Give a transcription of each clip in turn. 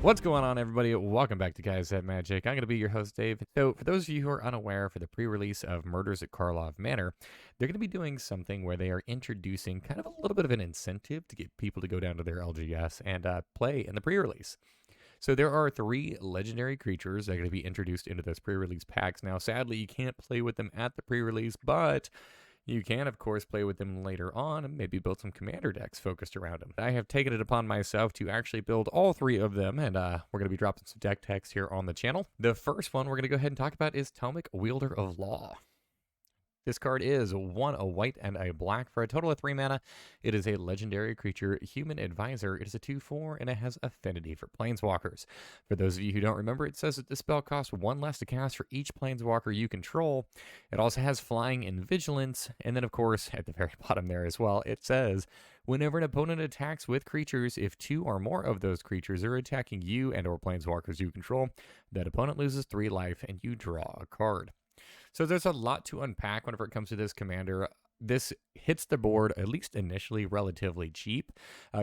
What's going on, everybody? Welcome back to Guys at Magic. I'm going to be your host, Dave. So, for those of you who are unaware, for the pre-release of Murders at Karlov Manor, they're going to be doing something where they are introducing kind of a little bit of an incentive to get people to go down to their LGS and play in the pre-release. So there are 3 legendary creatures that are going to be introduced into those pre-release packs. Now, sadly, you can't play with them at the pre-release, but you can, of course, play with them later on and maybe build some commander decks focused around them. I have taken it upon myself to actually build all 3 of them, and we're going to be dropping some deck text here on the channel. The first one we're going to go ahead and talk about is Tomik, Wielder of Law. This card is 1 a white and a black for a total of 3 mana. It is a legendary creature, Human Advisor. It is a 2/4 and it has affinity for Planeswalkers. For those of you who don't remember, it says that the spell costs 1 less to cast for each Planeswalker you control. It also has Flying and Vigilance, and then of course at the very bottom there as well, it says whenever an opponent attacks with creatures, if 2 or more of those creatures are attacking you and or Planeswalkers you control, that opponent loses 3 life and you draw a card. So there's a lot to unpack whenever it comes to this commander. This hits the board, at least initially, relatively cheap,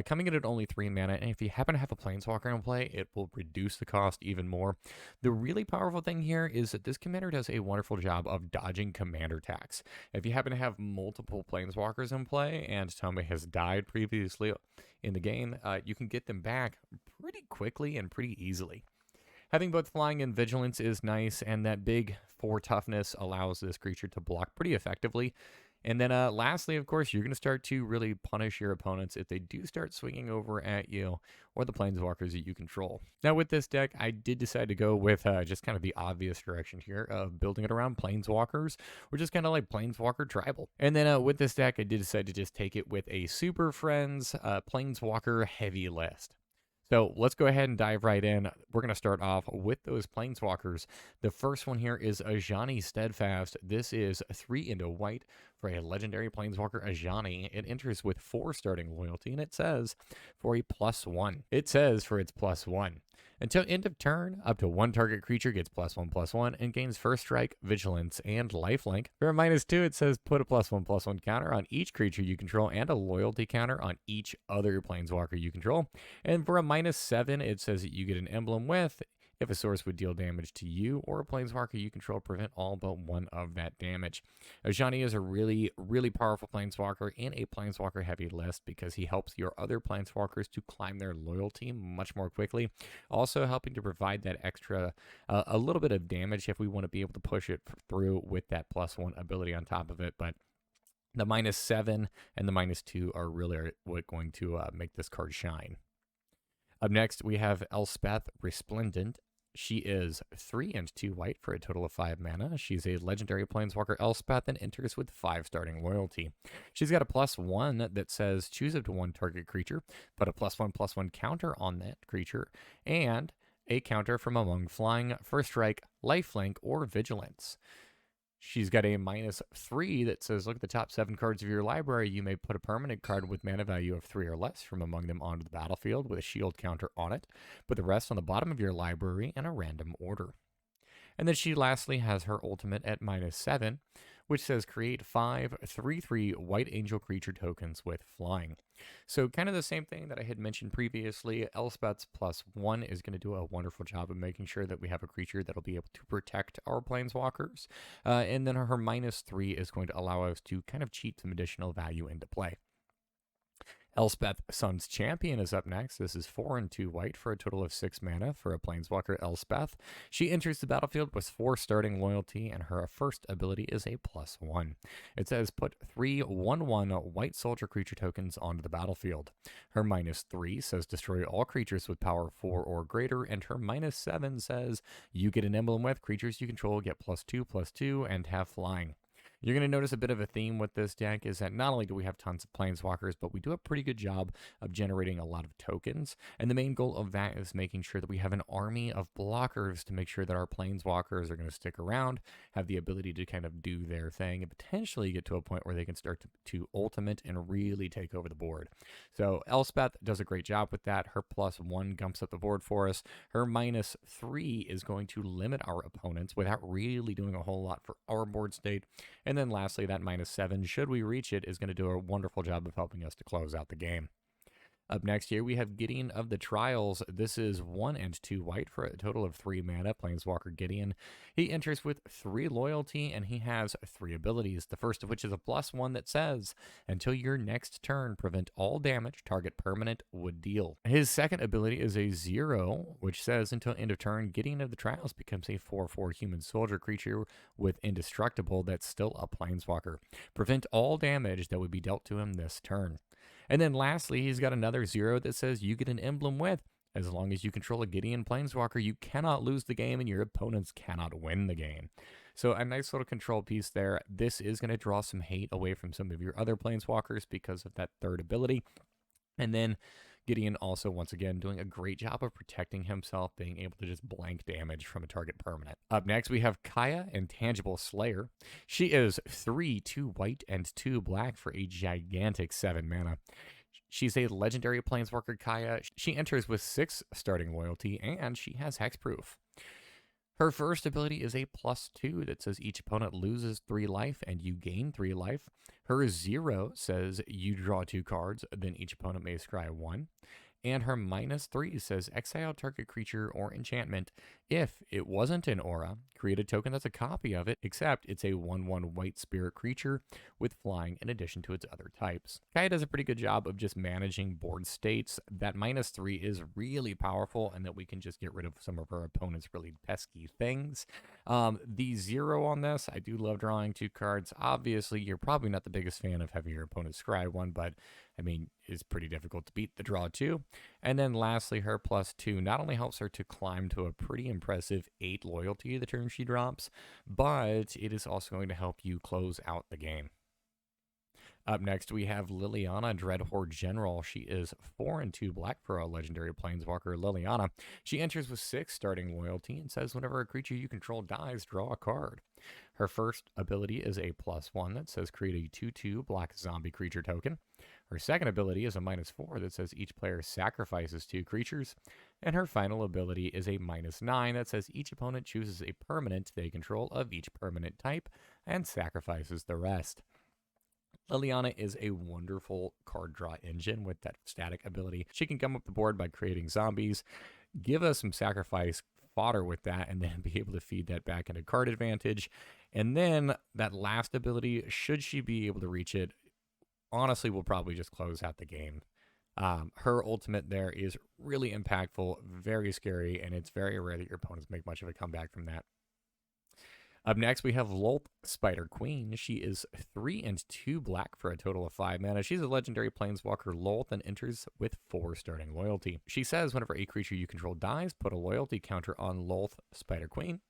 coming in at only 3 mana, and if you happen to have a Planeswalker in play, it will reduce the cost even more. The really powerful thing here is that this commander does a wonderful job of dodging commander attacks. If you happen to have multiple Planeswalkers in play, and Tomik has died previously in the game, you can get them back pretty quickly and pretty easily. Having both Flying and Vigilance is nice, and that big 4 toughness allows this creature to block pretty effectively. And then lastly, of course, you're going to start to really punish your opponents if they do start swinging over at you or the Planeswalkers that you control. Now with this deck, I did decide to go with just kind of the obvious direction here of building it around Planeswalkers, or just kind of like Planeswalker Tribal. And then with this deck, I did decide to just take it with a Super Friends Planeswalker heavy list. So let's go ahead and dive right in. We're going to start off with those Planeswalkers. The first one here is Ajani Steadfast. This is 3 into white for a legendary Planeswalker Ajani. It enters with 4 starting loyalty, and it says for a +1. It says for its +1. Until end of turn, up to 1 target creature gets +1/+1 and gains first strike, vigilance, and lifelink. For a -2, it says put a +1/+1 counter on each creature you control and a loyalty counter on each other Planeswalker you control. And for a -7, it says that you get an emblem with, if a source would deal damage to you or a Planeswalker you control, prevent all but 1 of that damage. Ajani is a really, really powerful Planeswalker in a Planeswalker heavy list because he helps your other Planeswalkers to climb their loyalty much more quickly. Also helping to provide that extra, a little bit of damage if we want to be able to push it through with that +1 ability on top of it. But the -7 and the -2 are really what going to make this card shine. Up next, we have Elspeth Resplendent. She is 3 and 2 white for a total of 5 mana. She's a legendary Planeswalker Elspeth and enters with 5 starting loyalty. She's got a +1 that says choose up to 1 target creature, put a +1/+1 counter on that creature, and a counter from among flying, first strike, lifelink, or vigilance. She's got a -3 that says, look at the top 7 cards of your library. You may put a permanent card with mana value of 3 or less from among them onto the battlefield with a shield counter on it. Put the rest on the bottom of your library in a random order. And then she lastly has her ultimate at -7, which says create 5 3/3 white angel creature tokens with flying. So kind of the same thing that I had mentioned previously. Elspeth's +1 is going to do a wonderful job of making sure that we have a creature that'll be able to protect our Planeswalkers. And then her -3 is going to allow us to kind of cheat some additional value into play. Elspeth Sun's Champion is up next. This is 4 and 2 white for a total of 6 mana for a Planeswalker Elspeth. She enters the battlefield with 4 starting loyalty, and her first ability is a +1. It says put 3 1/1 white soldier creature tokens onto the battlefield. Her -3 says destroy all creatures with power 4 or greater, and her -7 says you get an emblem with creatures you control get +2/+2 and have flying. You're going to notice a bit of a theme with this deck is that not only do we have tons of Planeswalkers, but we do a pretty good job of generating a lot of tokens. And the main goal of that is making sure that we have an army of blockers to make sure that our Planeswalkers are going to stick around, have the ability to kind of do their thing, and potentially get to a point where they can start to ultimate and really take over the board. So Elspeth does a great job with that. Her +1 gumps up the board for us. Her -3 is going to limit our opponents without really doing a whole lot for our board state. And then lastly, that -7, should we reach it, is going to do a wonderful job of helping us to close out the game. Up next here, we have Gideon of the Trials. This is 1 and 2 white for a total of 3 mana, Planeswalker Gideon. He enters with 3 loyalty, and he has 3 abilities, the first of which is a +1 that says, until your next turn, prevent all damage target permanent would deal. His second ability is a 0, which says, until end of turn, Gideon of the Trials becomes a 4/4 human soldier creature with indestructible that's still a Planeswalker. Prevent all damage that would be dealt to him this turn. And then lastly, he's got another 0 that says you get an emblem with. As long as you control a Gideon Planeswalker, you cannot lose the game and your opponents cannot win the game. So a nice little control piece there. This is going to draw some hate away from some of your other Planeswalkers because of that third ability. And then Gideon also, once again, doing a great job of protecting himself, being able to just blank damage from a target permanent. Up next, we have Kaya, Intangible Slayer. She is 3, 2 white, and 2 black for a gigantic 7 mana. She's a legendary Planeswalker Kaya. She enters with 6 starting loyalty, and she has hexproof. Her first ability is a +2 that says each opponent loses 3 life and you gain 3 life. Her 0 says you draw 2 cards, then each opponent may scry 1. And her -3 says exile target creature or enchantment. If it wasn't an aura, create a token that's a copy of it, except it's a 1/1 white spirit creature with flying in addition to its other types. Kaya does a pretty good job of just managing board states. That -3 is really powerful, and that we can just get rid of some of our opponent's really pesky things. The 0 on this, I do love drawing 2 cards. Obviously, you're probably not the biggest fan of having your opponent scry 1, but I mean, it's pretty difficult to beat the draw 2. And then lastly, her +2 not only helps her to climb to a pretty impressive 8 loyalty the turn she drops, but it is also going to help you close out the game. Up next, we have Liliana, Dreadhorde General. She is 4 and 2 black for a legendary Planeswalker, Liliana. She enters with 6 starting loyalty and says whenever a creature you control dies, draw a card. Her first ability is a +1 that says create a 2/2 black zombie creature token. Her second ability is a -4 that says each player sacrifices 2 creatures. And her final ability is a -9 that says each opponent chooses a permanent they control of each permanent type and sacrifices the rest. Liliana is a wonderful card draw engine with that static ability. She can come up the board by creating zombies, give us some sacrifice fodder with that, and then be able to feed that back into card advantage. And then that last ability, should she be able to reach it, honestly will probably just close out the game. Her ultimate there is really impactful, very scary, and it's very rare that your opponents make much of a comeback from that. Up next, we have Lolth, Spider Queen. She is 3 and 2 black for a total of 5 mana. She's a legendary Planeswalker Lolth and enters with 4 starting loyalty. She says whenever a creature you control dies, put a loyalty counter on Lolth, Spider Queen.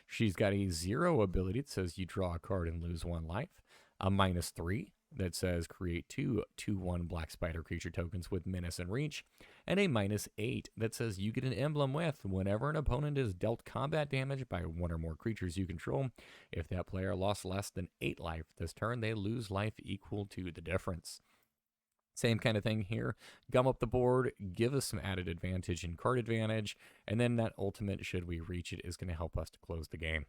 She's got a 0 ability that says you draw a card and lose 1 life. A -3 that says create 2 2/1 black spider creature tokens with menace and reach, and a -8 that says you get an emblem with whenever an opponent is dealt combat damage by 1 or more creatures you control. If that player lost less than 8 life this turn, they lose life equal to the difference. Same kind of thing here. Gum up the board, give us some added advantage in card advantage, and then that ultimate, should we reach it, is going to help us to close the game.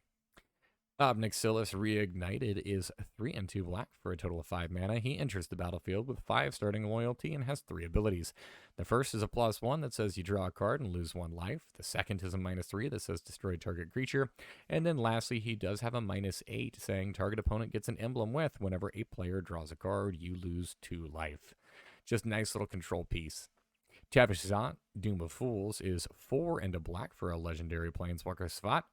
Nixilis Reignited is 3 and 2 black for a total of 5 mana. He enters the battlefield with 5 starting loyalty and has 3 abilities. The first is a +1 that says you draw a card and lose 1 life. The second is a -3 that says destroy target creature. And then lastly, he does have a -8 saying target opponent gets an emblem with whenever a player draws a card, you lose 2 life. Just nice little control piece. Tavishzat, Doom of Fools, is 4 and a black for a legendary Planeswalker Svat.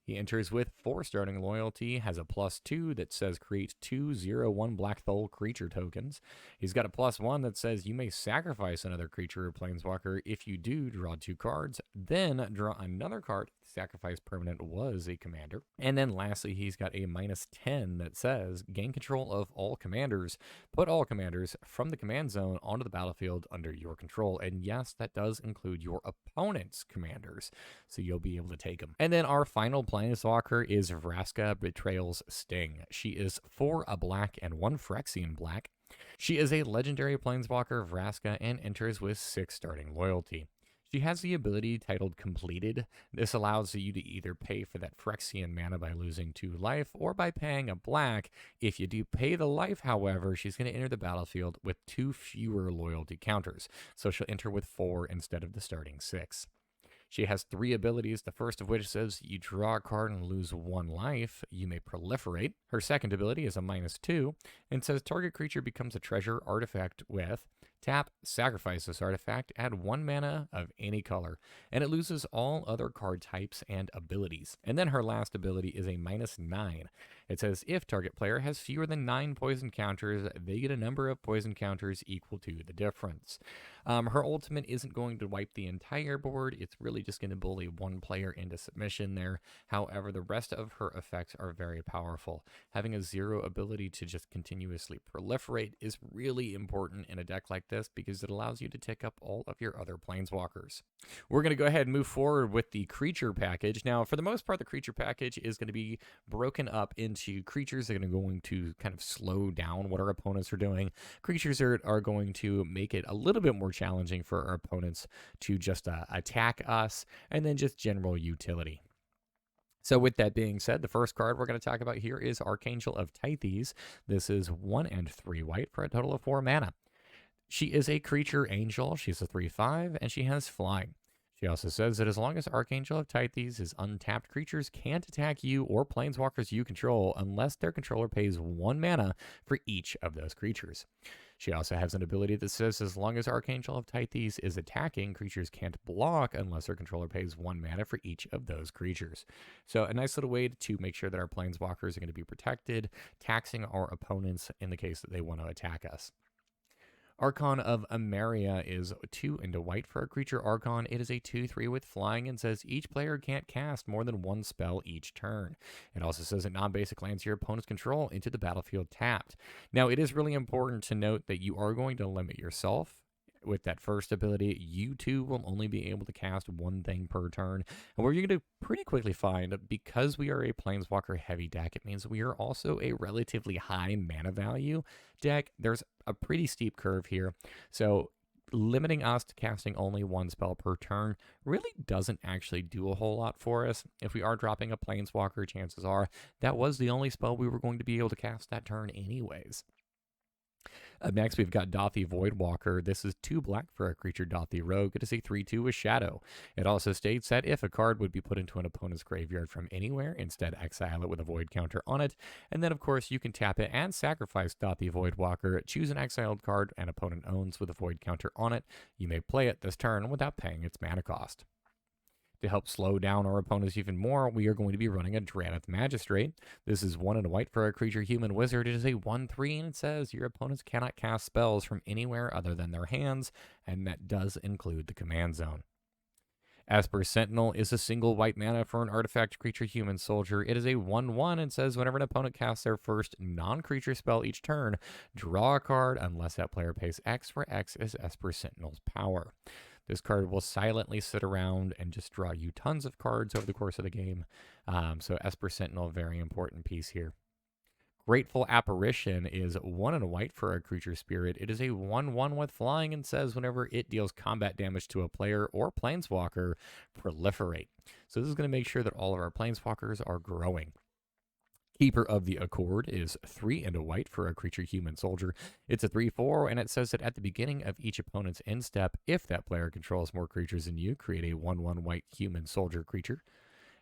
He enters with 4 starting loyalty, has a +2 that says create 2 0/1 Black Thole creature tokens. He's got a +1 that says you may sacrifice another creature or planeswalker. If you do, draw 2 cards, then draw another card. Sacrifice permanent was a commander. And then lastly, he's got a -10 that says gain control of all commanders. Put all commanders from the command zone onto the battlefield under your control. And yes, that does include your opponent's commanders, so you'll be able to take them. And then our final Planeswalker is Vraska, Betrayal's Sting. She is 4 a black and 1 Phyrexian black. She is a legendary Planeswalker, Vraska, and enters with 6 starting loyalty. She has the ability titled Completed. This allows you to either pay for that Phyrexian mana by losing 2 life or by paying a black. If you do pay the life, however, she's going to enter the battlefield with 2 fewer loyalty counters. So she'll enter with 4 instead of the starting 6. She has 3 abilities, the first of which says you draw a card and lose 1 life. You may proliferate. Her second ability is a -2 and says target creature becomes a treasure artifact with tap, sacrifice this artifact, add 1 mana of any color, and it loses all other card types and abilities. And then her last ability is a -9. It says if target player has fewer than 9 poison counters, they get a number of poison counters equal to the difference. Her ultimate isn't going to wipe the entire board. It's really just going to bully one player into submission there. However, the rest of her effects are very powerful. Having a 0 ability to just continuously proliferate is really important in a deck like this because it allows you to tick up all of your other planeswalkers. We're going to go ahead and move forward with the creature package. Now, for the most part, the creature package is going to be broken up into creatures that are going to kind of slow down what our opponents are doing. Creatures that are going to make it a little bit more challenging for our opponents to just attack us, and then just general utility. So with that being said, the first card we're going to talk about here is Archangel of Tithes. This is 1 and 3 white for a total of 4 mana. She is a creature angel. She's a 3/5, and she has flying. She also says that as long as Archangel of Tithes is untapped, creatures can't attack you or planeswalkers you control unless their controller pays 1 mana for each of those creatures. She also has an ability that says as long as Archangel of Tithes is attacking, creatures can't block unless their controller pays 1 mana for each of those creatures. So a nice little way to make sure that our planeswalkers are going to be protected, taxing our opponents in the case that they want to attack us. Archon of Emeria is 2 and a white for a creature Archon. It is a 2/3 with flying and says each player can't cast more than 1 spell each turn. It also says that non-basic lands your opponent's control into the battlefield tapped. Now, it is really important to note that you are going to limit yourself. With that first ability, you too will only be able to cast 1 thing per turn. And what you're going to pretty quickly find, because we are a Planeswalker heavy deck, it means we are also a relatively high mana value deck. There's a pretty steep curve here. So limiting us to casting only 1 spell per turn really doesn't actually do a whole lot for us. If we are dropping a Planeswalker, chances are that was the only spell we were going to be able to cast that turn anyways. Up next, we've got Dauthi Voidwalker. This is 2 black for a creature Dauthi Rogue. It is a 3/2 with Shadow. It also states that if a card would be put into an opponent's graveyard from anywhere, instead exile it with a void counter on it. And then, of course, you can tap it and sacrifice Dauthi Voidwalker. Choose an exiled card an opponent owns with a void counter on it. You may play it this turn without paying its mana cost. To help slow down our opponents even more, we are going to be running a Drannith Magistrate. This is 1 and a white for a creature human wizard. It is a 1/3, and it says your opponents cannot cast spells from anywhere other than their hands, and that does include the command zone. Esper Sentinel is a single white mana for an artifact creature human soldier. It is a 1/1 and says whenever an opponent casts their first non-creature spell each turn, draw a card unless that player pays X, where X is Esper Sentinel's power. This card will silently sit around and just draw you tons of cards over the course of the game. So Esper Sentinel, very important piece here. Grateful Apparition is 1 and a white for a creature spirit. It is a 1/1 with flying and says whenever it deals combat damage to a player or planeswalker, proliferate. So this is going to make sure that all of our planeswalkers are growing. Keeper of the Accord is 3 and a white for a creature human soldier. It's a 3/4, and it says that at the beginning of each opponent's end step, if that player controls more creatures than you, create a 1/1 white human soldier creature.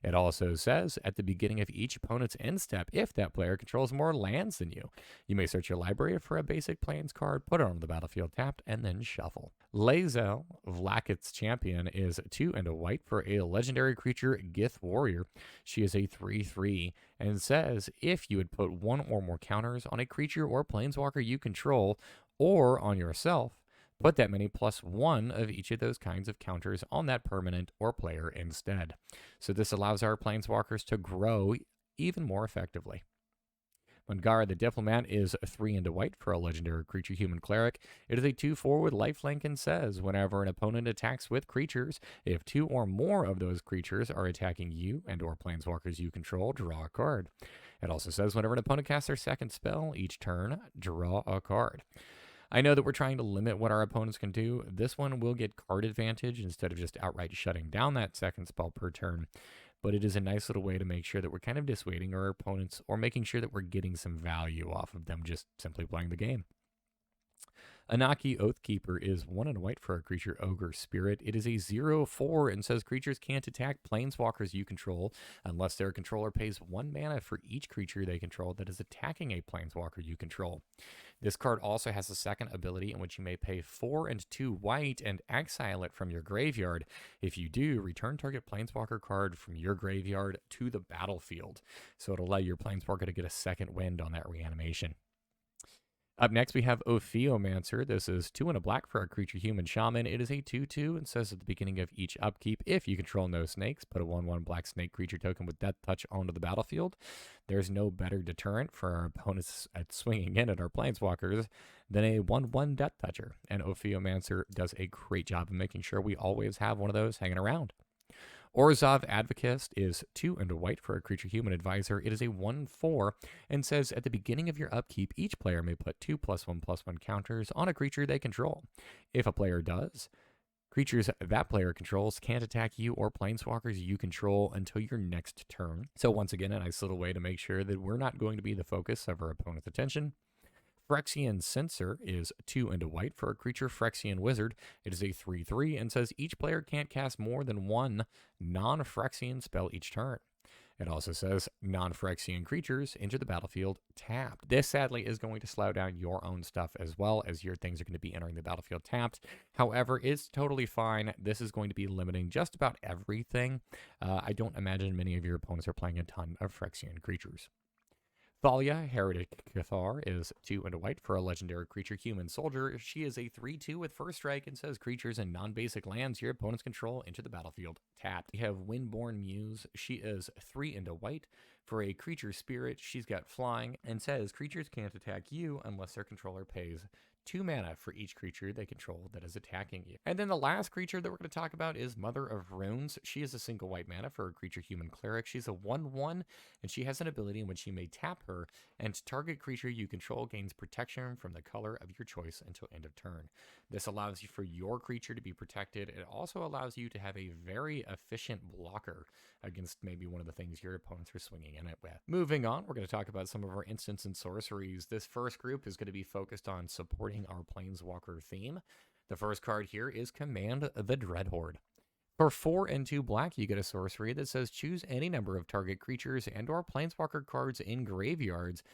It also says at the beginning of each opponent's end step, if that player controls more lands than you, you may search your library for a basic plains card, put it on the battlefield tapped, and then shuffle. Lae'zel, Vlaakith's champion, is 2 and a white for a legendary creature, Gith Warrior. She is a 3/3 and says if you would put 1 or more counters on a creature or planeswalker you control, or on yourself, put that many plus 1 of each of those kinds of counters on that permanent or player instead. So this allows our planeswalkers to grow even more effectively. Mangara the Diplomat is 3 and a white for a legendary creature human cleric. It is a 2/4 with lifelink and says whenever an opponent attacks with creatures, if 2 or more of those creatures are attacking you and or planeswalkers you control, draw a card. It also says whenever an opponent casts their second spell each turn, draw a card. I know that we're trying to limit what our opponents can do. This one will get card advantage instead of just outright shutting down that second spell per turn, but it is a nice little way to make sure that we're kind of dissuading our opponents or making sure that we're getting some value off of them just simply playing the game. Anaki Oathkeeper is 1 and white for a creature Ogre Spirit. It is a 0/4 and says creatures can't attack planeswalkers you control unless their controller pays 1 mana for each creature they control that is attacking a planeswalker you control. This card also has a second ability in which you may pay 4 and 2 white and exile it from your graveyard. If you do, return target planeswalker card from your graveyard to the battlefield. So it'll allow your planeswalker to get a second wind on that reanimation. Up next, we have Ophiomancer. This is 2 and a black for a creature human shaman. It is a 2/2 and says at the beginning of each upkeep, if you control no snakes, put a 1/1 black snake creature token with Death Touch onto the battlefield. There's no better deterrent for our opponents at swinging in at our planeswalkers than a 1/1 Death Toucher. And Ophiomancer does a great job of making sure we always have one of those hanging around. Orzhov Advocist is 2 and a white for a creature human advisor. It is a 1/4 and says at the beginning of your upkeep, each player may put 2+1/+1 counters on a creature they control. If a player does, creatures that player controls can't attack you or planeswalkers you control until your next turn. So once again, a nice little way to make sure that we're not going to be the focus of our opponent's attention. Phyrexian Censor is 2 and a white for a creature Phyrexian Wizard. It is a 3/3 and says each player can't cast more than 1 non-Phyrexian spell each turn. It also says non-Phyrexian creatures enter the battlefield tapped. This sadly is going to slow down your own stuff as well, as your things are going to be entering the battlefield tapped. However, it's totally fine. This is going to be limiting just about everything. I don't imagine many of your opponents are playing a ton of Phyrexian creatures. Thalia, Heretic Cathar, is 2 and a white for a legendary creature human soldier. She is a 3/2 with first strike and says creatures and non-basic lands your opponents control enter the battlefield tapped. We have Windborn Muse. She is 3 and a white for a creature spirit. She's got flying and says creatures can't attack you unless their controller pays 2 mana for each creature they control that is attacking you. And then the last creature that we're going to talk about is Mother of Runes. She is a single white mana for a creature human cleric. She's a 1/1, and she has an ability in which you may tap her, and target creature you control gains protection from the color of your choice until end of turn. This allows you for your creature to be protected. It also allows you to have a very efficient blocker against maybe one of the things your opponents are swinging in it with. Moving on, we're going to talk about some of our instants and sorceries. This first group is going to be focused on supporting our Planeswalker theme. The first card here is Command the Dreadhorde. For 4 and 2 black, you get a sorcery that says choose any number of target creatures and or Planeswalker cards in graveyards.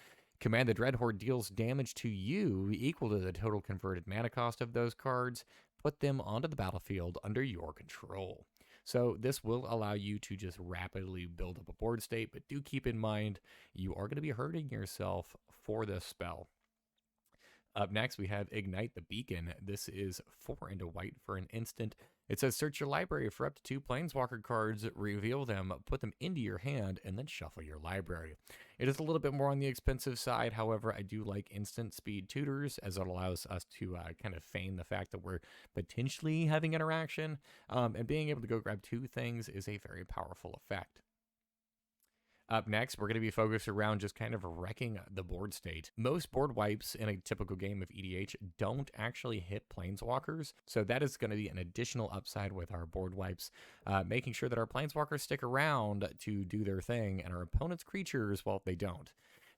Command the Dreadhorde deals damage to you equal to the total converted mana cost of those cards. Put them onto the battlefield under your control. So this will allow you to just rapidly build up a board state, but do keep in mind you are going to be hurting yourself for this spell. Up next, we have Ignite the Beacon. This is 4 and a white for an instant. It says search your library for up to 2 Planeswalker cards, reveal them, put them into your hand, and then shuffle your library. It is a little bit more on the expensive side. However, I do like instant speed tutors, as it allows us to kind of feign the fact that we're potentially having interaction. And being able to go grab 2 things is a very powerful effect. Up next, we're going to be focused around just kind of wrecking the board state. Most board wipes in a typical game of EDH don't actually hit Planeswalkers, so that is going to be an additional upside with our board wipes, making sure that our Planeswalkers stick around to do their thing, and our opponent's creatures, well, they don't.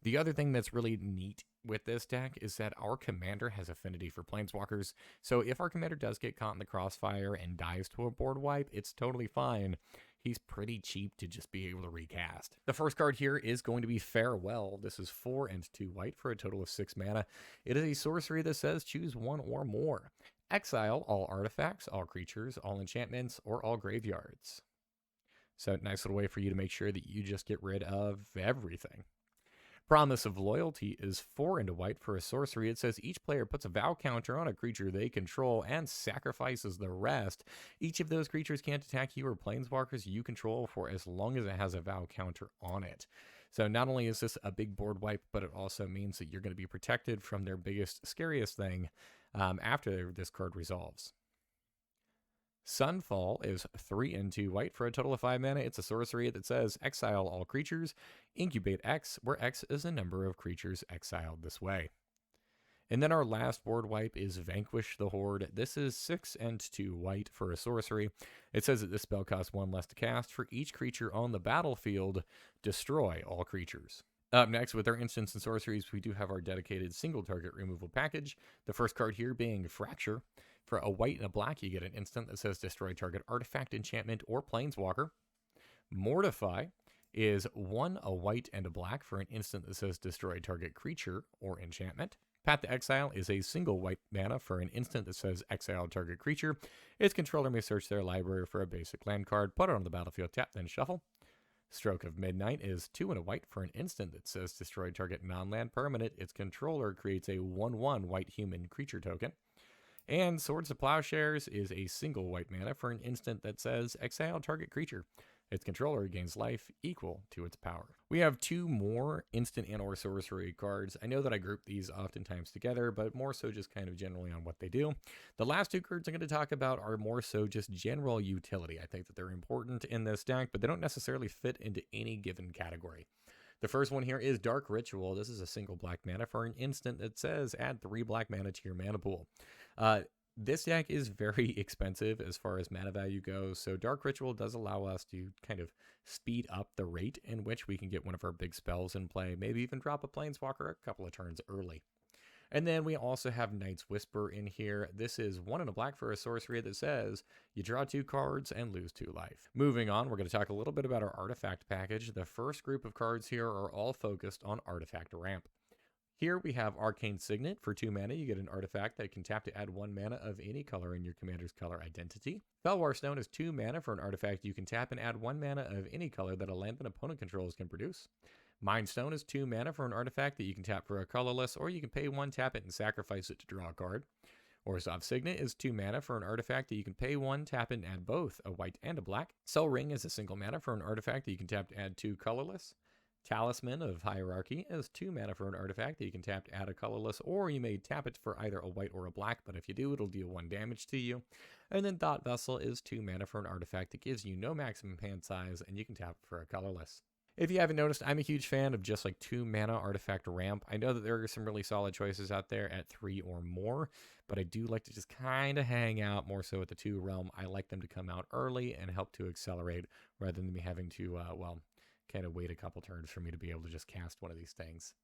The other thing that's really neat with this deck is that our commander has affinity for Planeswalkers, so if our commander does get caught in the crossfire and dies to a board wipe, it's totally fine. He's pretty cheap to just be able to recast. The first card here is going to be Farewell. This is 4 and 2 white for a total of 6 mana. It is a sorcery that says choose 1 or more. Exile all artifacts, all creatures, all enchantments, or all graveyards. So nice little way for you to make sure that you just get rid of everything. Promise of Loyalty is 4 and a white for a sorcery. It says each player puts a vow counter on a creature they control and sacrifices the rest. Each of those creatures can't attack you or planeswalkers you control for as long as it has a vow counter on it. So not only is this a big board wipe, but it also means that you're going to be protected from their biggest, scariest thing after this card resolves. Sunfall is 3 and 2 white for a total of 5 mana. It's a sorcery that says exile all creatures, incubate X, where X is the number of creatures exiled this way. And then our last board wipe is Vanquish the Horde. This is 6 and 2 white for a sorcery. It says that this spell costs 1 less to cast. For each creature on the battlefield, destroy all creatures. Up next, with our instants and sorceries, we do have our dedicated single target removal package. The first card here being Fracture. For a white and a black, you get an instant that says destroy target artifact, enchantment, or planeswalker. Mortify is 1 a white and a black for an instant that says destroy target creature or enchantment. Path to Exile is a single white mana for an instant that says exile target creature. Its controller may search their library for a basic land card, put it on the battlefield, tap, then shuffle. Stroke of Midnight is 2 and a white for an instant that says destroy target non-land permanent. Its controller creates a 1/1 white human creature token. And Swords of Plowshares is a single white mana for an instant that says exile target creature. Its controller gains life equal to its power. We have 2 more instant and or sorcery cards. I know that I group these oftentimes together, but more so just kind of generally on what they do. The last 2 cards I'm going to talk about are more so just general utility. I think that they're important in this deck, but they don't necessarily fit into any given category. The first one here is Dark Ritual. This is a single black mana for an instant that says add 3 black mana to your mana pool. This deck is very expensive as far as mana value goes, so Dark Ritual does allow us to kind of speed up the rate in which we can get one of our big spells in play, maybe even drop a Planeswalker a couple of turns early. And then we also have Night's Whisper in here. This is 1 and a black for a sorcery that says you draw 2 cards and lose 2 life. Moving on, we're going to talk a little bit about our artifact package. The first group of cards here are all focused on artifact ramp. Here we have Arcane Signet. For 2 mana, you get an artifact that can tap to add 1 mana of any color in your commander's color identity. Felwar Stone is 2 mana for an artifact you can tap and add 1 mana of any color that a land an opponent controls can produce. Mind Stone is 2 mana for an artifact that you can tap for a colorless, or you can pay 1, tap it, and sacrifice it to draw a card. Orzhov Signet is 2 mana for an artifact that you can pay 1, tap it, and add both a white and a black. Sol Ring is a single mana for an artifact that you can tap to add 2 colorless. Talisman of Hierarchy is 2 mana for an artifact that you can tap to add a colorless, or you may tap it for either a white or a black, but if you do, it'll deal 1 damage to you. And then Thought Vessel is 2 mana for an artifact that gives you no maximum hand size, and you can tap for a colorless. If you haven't noticed, I'm a huge fan of just like 2 mana artifact ramp. I know that there are some really solid choices out there at 3 or more, but I do like to just kind of hang out more so at the 2 realm. I like them to come out early and help to accelerate rather than me having to, kind of wait a couple turns for me to be able to just cast one of these things.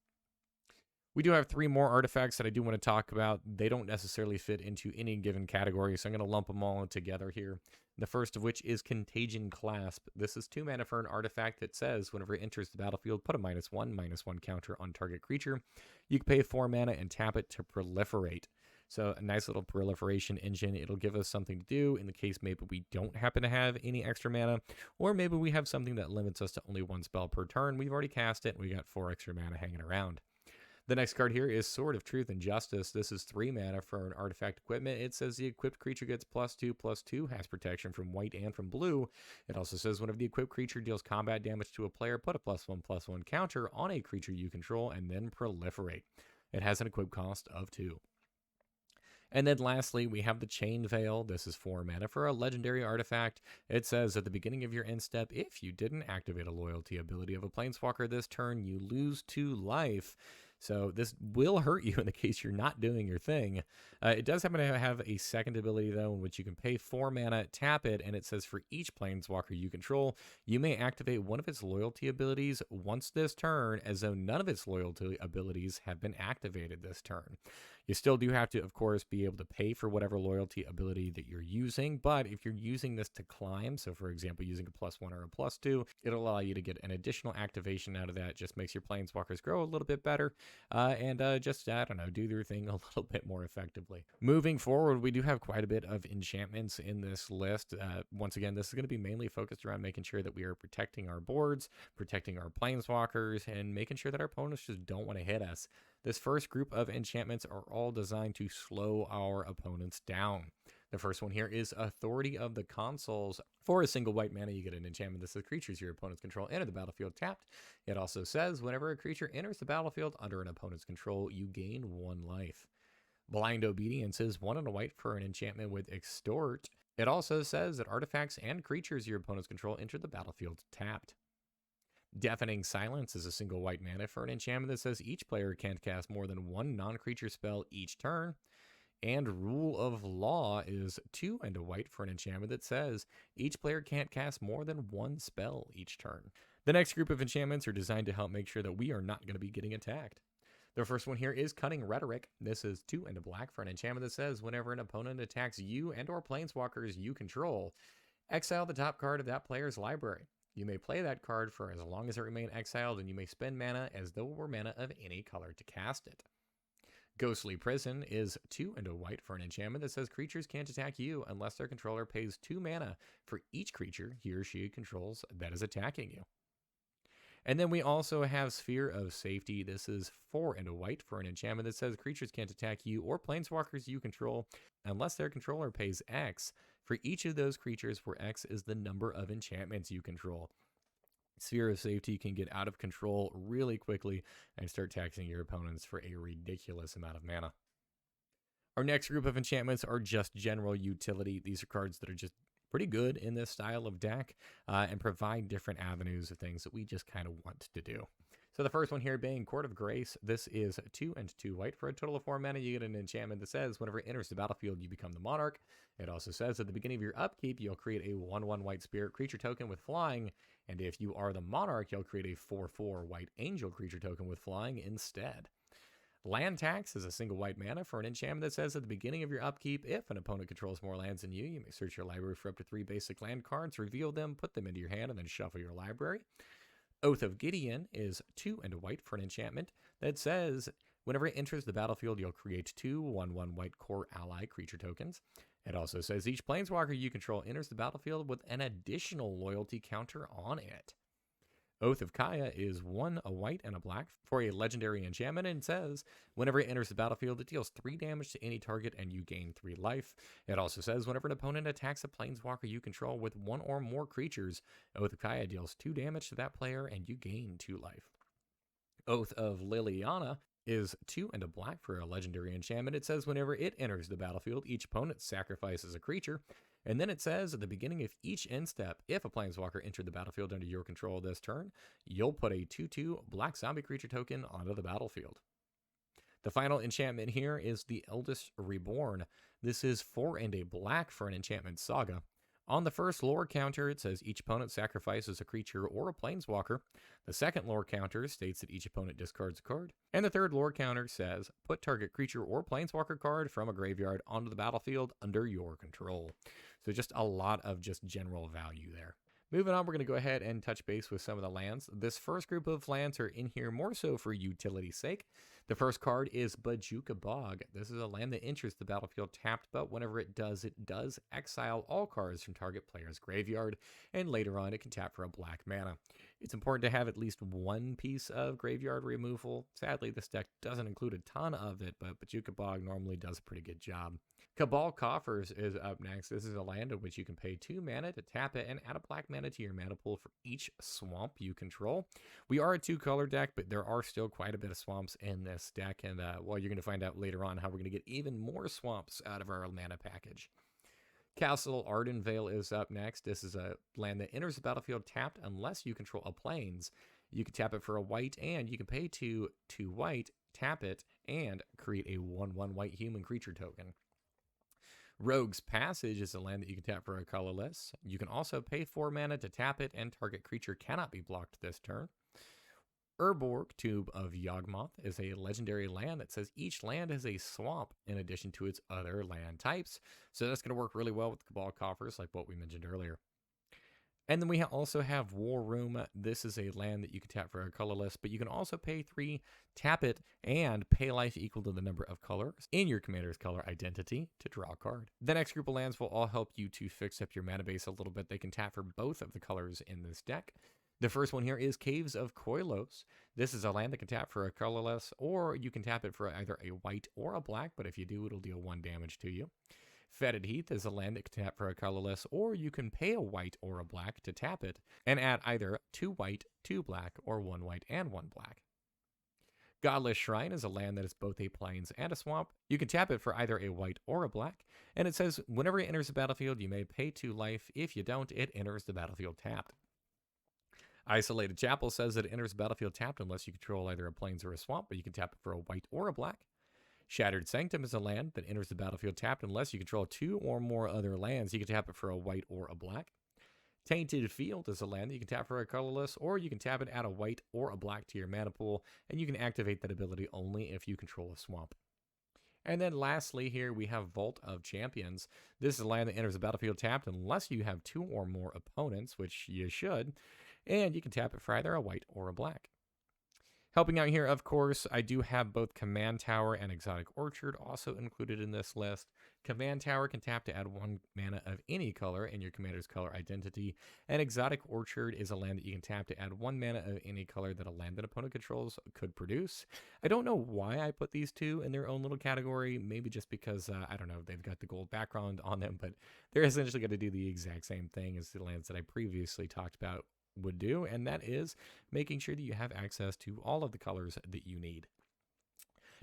We do have 3 more artifacts that I do want to talk about. They don't necessarily fit into any given category, so I'm going to lump them all together here. The first of which is Contagion Clasp. This is 2 mana for an artifact that says whenever it enters the battlefield, put a -1/-1 counter on target creature. You can pay 4 mana and tap it to proliferate. So a nice little proliferation engine. It'll give us something to do in the case maybe we don't happen to have any extra mana, or maybe we have something that limits us to only 1 spell per turn. We've already cast it, and we got 4 extra mana hanging around. The next card here is Sword of Truth and Justice. This is 3 mana for an artifact equipment. It says the equipped creature gets +2/+2, has protection from white and from blue. It also says whenever the equipped creature deals combat damage to a player, put a +1/+1 counter on a creature you control and then proliferate. It has an equip cost of 2. And then lastly, we have the Chain Veil. This is 4 mana for a legendary artifact. It says at the beginning of your end step, if you didn't activate a loyalty ability of a planeswalker this turn, you lose 2 life. So this will hurt you in the case you're not doing your thing. It does happen to have a second ability, though, in which you can pay 4 mana, tap it, and it says for each planeswalker you control, you may activate one of its loyalty abilities once this turn, as though none of its loyalty abilities have been activated this turn. You still do have to, of course, be able to pay for whatever loyalty ability that you're using, but if you're using this to climb, so for example, using a +1 or a +2, it'll allow you to get an additional activation out of that. Just makes your planeswalkers grow a little bit better, and just, I don't know, do their thing a little bit more effectively. Moving forward, we do have quite a bit of enchantments in this list. Once again, this is going to be mainly focused around making sure that we are protecting our boards, protecting our planeswalkers, and making sure that our opponents just don't want to hit us. This first group of enchantments are all designed to slow our opponents down. The first one here is Authority of the Consuls. For a single white mana, you get an enchantment that says creatures your opponent's control enter the battlefield tapped. It also says whenever a creature enters the battlefield under an opponent's control, you gain 1 life. Blind Obedience is 1 and a white for an enchantment with Extort. It also says that artifacts and creatures your opponent's control enter the battlefield tapped. Deafening Silence is a single white mana for an enchantment that says each player can't cast more than one non-creature spell each turn. And Rule of Law is 2 and a white for an enchantment that says each player can't cast more than one spell each turn. The next group of enchantments are designed to help make sure that we are not going to be getting attacked. The first one here is Cunning Rhetoric. This is 2 and a black for an enchantment that says whenever an opponent attacks you and or planeswalkers you control, exile the top card of that player's library. You may play that card for as long as it remains exiled, and you may spend mana as though it were mana of any color to cast it. Ghostly Prison is 2 and a white for an enchantment that says creatures can't attack you unless their controller pays 2 mana for each creature he or she controls that is attacking you. And then we also have Sphere of Safety. This is 4 and a white for an enchantment that says creatures can't attack you or planeswalkers you control unless their controller pays X for each of those creatures, where X is the number of enchantments you control. Sphere of Safety can get out of control really quickly and start taxing your opponents for a ridiculous amount of mana. Our next group of enchantments are just general utility. These are cards that are just pretty good in this style of deck and provide different avenues of things that we just kind of want to do. So the first one here being Court of Grace. This is 2 and 2 white for a total of 4 mana. You get an enchantment that says whenever it enters the battlefield, you become the monarch. It also says at the beginning of your upkeep, you'll create a 1/1 white spirit creature token with flying. And if you are the monarch, you'll create a 4/4 white angel creature token with flying instead. Land Tax is a single white mana for an enchantment that says at the beginning of your upkeep, if an opponent controls more lands than you, you may search your library for up to 3 basic land cards, reveal them, put them into your hand, and then shuffle your library. Oath of Gideon is 2 and a white for an enchantment that says whenever it enters the battlefield, you'll create 2 1/1 white core ally creature tokens. It also says each planeswalker you control enters the battlefield with an additional loyalty counter on it. Oath of Kaya is 1 a white and a black for a legendary enchantment and says whenever it enters the battlefield, it deals 3 damage to any target and you gain 3 life. It also says whenever an opponent attacks a planeswalker you control with 1 or more creatures, Oath of Kaya deals 2 damage to that player and you gain 2 life. Oath of Liliana is 2 and a black for a legendary enchantment. It says whenever it enters the battlefield, each opponent sacrifices a creature. And then it says at the beginning of each end step, if a planeswalker entered the battlefield under your control this turn, you'll put a 2/2 black zombie creature token onto the battlefield. The final enchantment here is the Eldest Reborn. This is 4 and a black for an enchantment saga. On the first lore counter, it says each opponent sacrifices a creature or a planeswalker. The second lore counter states that each opponent discards a card. And the third lore counter says put target creature or planeswalker card from a graveyard onto the battlefield under your control. So just a lot of just general value there. Moving on, we're going to go ahead and touch base with some of the lands. This first group of lands are in here more so for utility's sake. The first card is Bojuka Bog. This is a land that enters the battlefield tapped, but whenever it does exile all cards from target player's graveyard, and later on it can tap for a black mana. It's important to have at least one piece of graveyard removal. Sadly, this deck doesn't include a ton of it, but Bojuka Bog normally does a pretty good job. Cabal Coffers is up next. This is a land in which you can pay 2 mana to tap it and add a black mana to your mana pool for each swamp you control. We are a 2-color deck, but there are still quite a bit of swamps in this deck, and well, you're going to find out later on how we're going to get even more swamps out of our mana package. Castle Ardenvale is up next. This is a land that enters the battlefield tapped unless you control a plains. You can tap it for a white, and you can pay 2 white, tap it, and create a 1/1 white human creature token. Rogue's Passage is a land that you can tap for a colorless. You can also pay 4 mana to tap it, and target creature cannot be blocked this turn. Urborg, Tube of Yawgmoth, is a legendary land that says each land has a swamp in addition to its other land types. So that's going to work really well with Cabal Coffers, like what we mentioned earlier. And then we also have War Room. This is a land that you can tap for a colorless, but you can also pay 3, tap it, and pay life equal to the number of colors in your commander's color identity to draw a card. The next group of lands will all help you to fix up your mana base a little bit. They can tap for both of the colors in this deck. The first one here is Caves of Koilos. This is a land that can tap for a colorless, or you can tap it for either a white or a black, but if you do, it'll deal 1 damage to you. Fetid Heath is a land that can tap for a colorless, or you can pay a white or a black to tap it, and add either 2 white, 2 black, or 1 white and 1 black. Godless Shrine is a land that is both a plains and a swamp. You can tap it for either a white or a black, and it says whenever it enters the battlefield, you may pay 2 life. If you don't, it enters the battlefield tapped. Isolated Chapel says that it enters the battlefield tapped unless you control either a plains or a swamp, but you can tap it for a white or a black. Shattered Sanctum is a land that enters the battlefield tapped unless you control 2 or more other lands. You can tap it for a white or a black. Tainted Field is a land that you can tap for a colorless, or you can tap it, add a white or a black to your mana pool, and you can activate that ability only if you control a swamp. And then lastly here we have Vault of Champions. This is a land that enters the battlefield tapped unless you have 2 or more opponents, which you should, and you can tap it for either a white or a black. Helping out here, of course, I do have both Command Tower and Exotic Orchard also included in this list. Command Tower can tap to add 1 mana of any color in your commander's color identity, and Exotic Orchard is a land that you can tap to add 1 mana of any color that a land that opponent controls could produce. I don't know why I put these two in their own little category, maybe just because, I don't know, they've got the gold background on them, but they're essentially going to do the exact same thing as the lands that I previously talked about would do, and that is making sure that you have access to all of the colors that you need.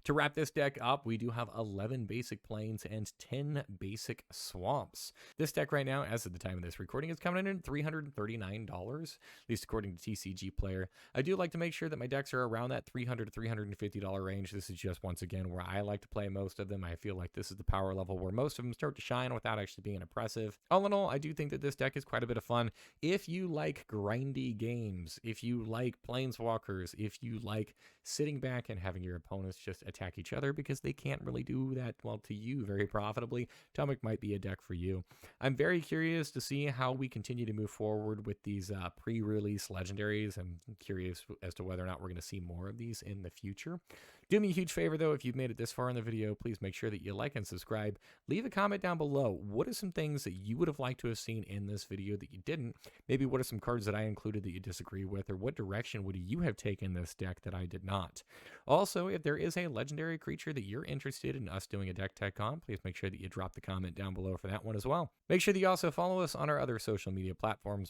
To wrap this deck up, we do have 11 basic plains and 10 basic swamps. This deck right now, as of the time of this recording, is coming in at $339, at least according to TCG Player. I do like to make sure that my decks are around that $300 to $350 range. This is just, once again, where I like to play most of them. I feel like this is the power level where most of them start to shine without actually being impressive. All in all, I do think that this deck is quite a bit of fun. If you like grindy games, if you like Planeswalkers, if you like sitting back and having your opponents just attack each other because they can't really do that well to you very profitably, Tomik might be a deck for you. I'm very curious to see how we continue to move forward with these pre-release legendaries. I'm curious as to whether or not we're going to see more of these in the future. Do me a huge favor though, if you've made it this far in the video, please make sure that you like and subscribe. Leave a comment down below. What are some things that you would have liked to have seen in this video that you didn't? Maybe what are some cards that I included that you disagree with, or what direction would you have taken this deck that I did not? Also, if there is a legendary creature that you're interested in us doing a deck tech on, please make sure that you drop the comment down below for that one as well. Make sure that you also follow us on our other social media platforms.